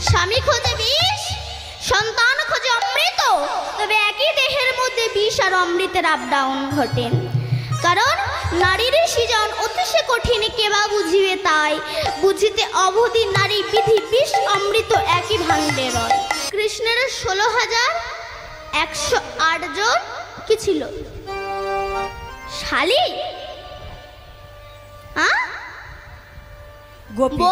স্বামী খোঁজে বিষ, সন্তান খোঁজে অমৃত, তবে একই দেহের মধ্যে বিষ আর অমৃতের আপ ডাউন ঘটে। কারণ নারীর সৃজন অতিশয় কঠিন, কেবা বুঝিবে তাই, বুঝিতে অবধি নারী বিধি বিষ অমৃত একই ভাণ্ডে রয়। কৃষ্ণের 16,108 জন কি ছিল? শালী, গোপী,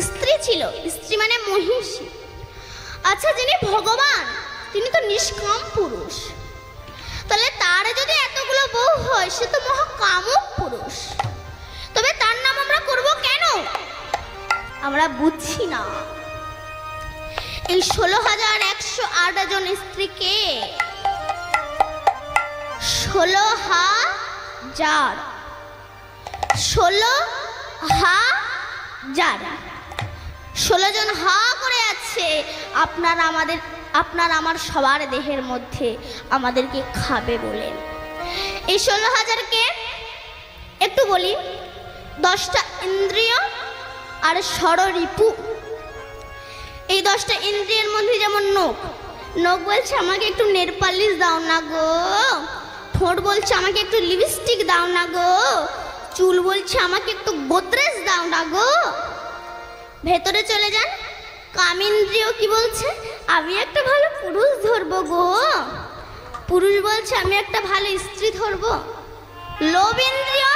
স্ত্রী ছিল। স্ত্রী মানে মহিষী। আচ্ছা, যিনি ভগবান তিনি তো নিষ্কাম পুরুষ, তাহলে তার যদি এতগুলো বউ হয় সে তো মহাকামক পুরুষ। তবে তার নাম আমরা করব কেন? আমরা বুঝছি না। এই 16,108 জন স্ত্রীকে 16,000 16 জন হা করে আছে আপনার আমার সবার দেহের মধ্যে আমাদেরকে খাবে বলেন। এই 16,000কে একটু বলি, 10টা ইন্দ্রিয় আর ষড়রিপু। এই 10টা ইন্দ্রিয়ের মধ্যে যেমন নখ বলছে আমাকে একটু নেল পালিশ দাও না গো, ঠোঁট বলছে আমাকে একটু লিপস্টিক দাও না গো, চুল বলছে আমাকে একটু গোদরেজ দাও না গো। ভেতরে চলে যান, কামেন্দ্রিয় কি বলছে? আমি একটা ভালো পুরুষ ধরবো গো। পুরুষ বলছে আমি একটা ভালো স্ত্রী ধরবো। লোভেন্দ্রিয়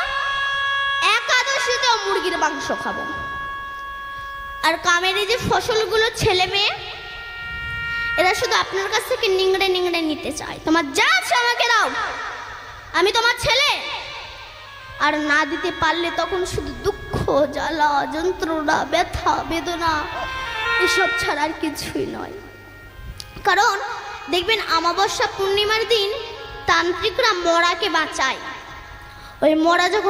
একাদশীতে মুরগির মাংস খাবো। আর কামের এই যে ফসলগুলো ছেলে মেয়ে, এরা শুধু আপনার কাছ থেকে নিংড়ে নিংড়ে নিতে চায়। তোমার যা আছে আমাকে দাও, আমি তোমার ছেলে। আর না দিতে পারলে তখন শুধু দুঃখ, জ্বালা, যন্ত্রণা, ব্যথা, বেদনা, এসব ছাড়া আর কিছুই নয়। কারণ দেখবেন অমাবস্যা পূর্ণিমার দিন তান্ত্রিকরা মরাকে বাঁচায়। ওই মরা যখন